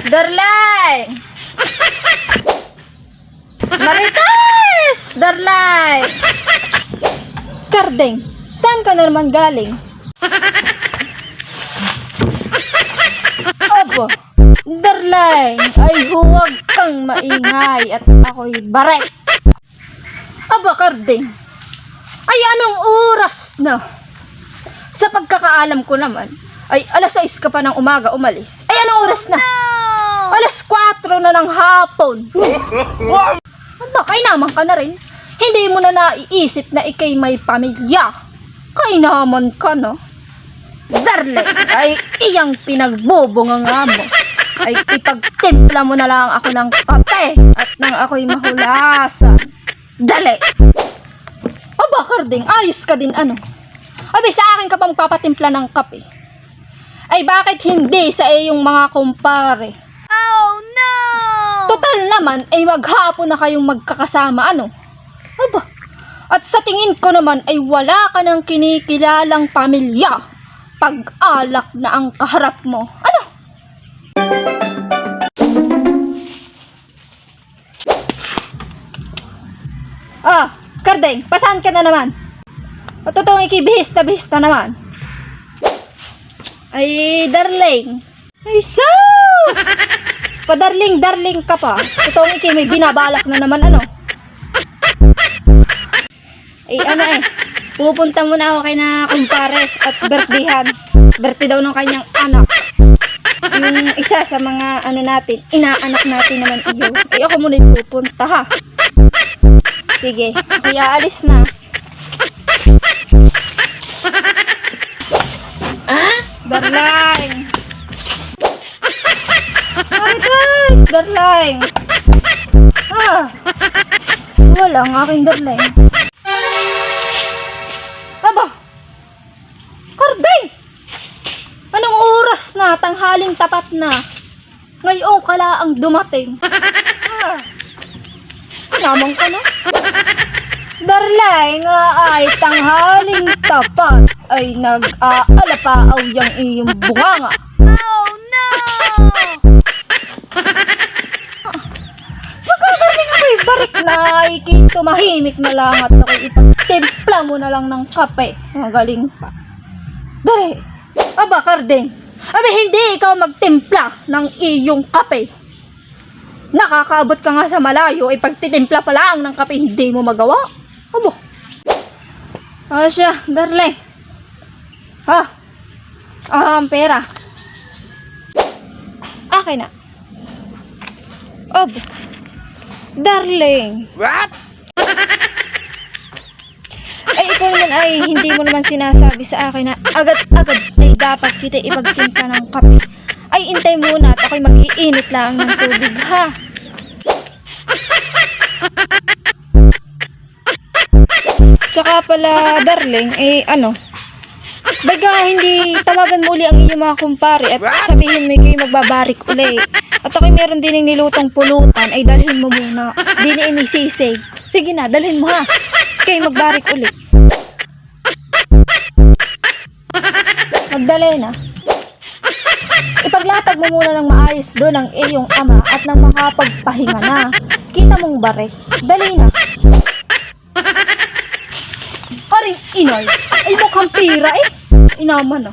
Darlay! Marites! Darlay! Kardeng, saan ka na naman galing? Opo, Darlay, ay huwag kang maingay at ako'y barek. Aba, Kardeng, ay anong oras na? Sa pagkakaalam ko naman, ay alas 6 ka pa ng umaga umalis. Ay anong oras na? Alas 4 na ng hapon. Aba, kainaman ka na rin. Hindi mo na naiisip na ikay may pamilya. Kainaman ka na. Darling, ay iyang pinagbubunganga mo. Ay ipagtimpla mo na lang ako ng kape at nang ako'y mahulasan. Dali! Aba, Kardeng, ayos ka din ano? Abi, sa akin ka pang papatimpla ng kape. Ay bakit hindi sa iyong mga kumpare? Oh no! Total naman ay maghapon na kayong magkakasama ano? Aba, at sa tingin ko naman ay wala ka ng kinikilalang pamilya pag alak na ang kaharap mo. Ano? Ah, Kardeng, pasan ka na naman? O totoong ikibihis na naman. Ay, darling. Ay, sus! Padarling ka pa. Totoong iki may binabalak na naman ano. Ay, ano pupunta muna ako kay na kumpare at birthdayhan. Birthday daw ng kanyang anak. Yung isa sa mga ano natin, inaanak natin naman iyo. Ay, ako muna yung pupunta ha. Sige, kaya alis na. Darling! Marites! Darling! Wala ang aking darling. Aba! Kardeng! Anong oras na? Tanghaling tapat na. Ngayon kala ang dumating. Namang ka na? Darling, ay tanghaling tapat ay nag-aalapaaw yang iyong bunganga. Oh no! Magkagaling ako'y barik na tumahimik na lang at ako'y ipagtimpla mo na lang ng kape. Magaling pa. Dali. Aba, Kardeng. Aba, hindi ikaw magtimpla ng iyong kape. Nakakaabot ka nga sa malayo, ipagtitimpla pa lang ng kape, hindi mo magawa. Abo. Siya, darling. Ang pera. Akin na. Abo. Darling. What? Ay, ikaw naman ay hindi mo naman sinasabi sa akin na agad-agad ay dapat kita ipagtimpla ng kape. Ay, intay muna at ako'y mag-iinit lang ng tubig, ha? Tsaka pala, darling, baga hindi tawagan mo uli ang iyong mga kumpare at sabihin mo kayo magbabarik uli. At ako'y meron din ng nilutong pulutan, ay dalhin mo muna. Di na inisisig. Sige na, dalhin mo ha. Kayo magbarik uli. Magdalay na. Ipaglatag mo muna ng maayos doon ang iyong ama at nang makapagpahinga na. Kita mong barek. Dali na. Aring inay. Ay mukhang pira Inaman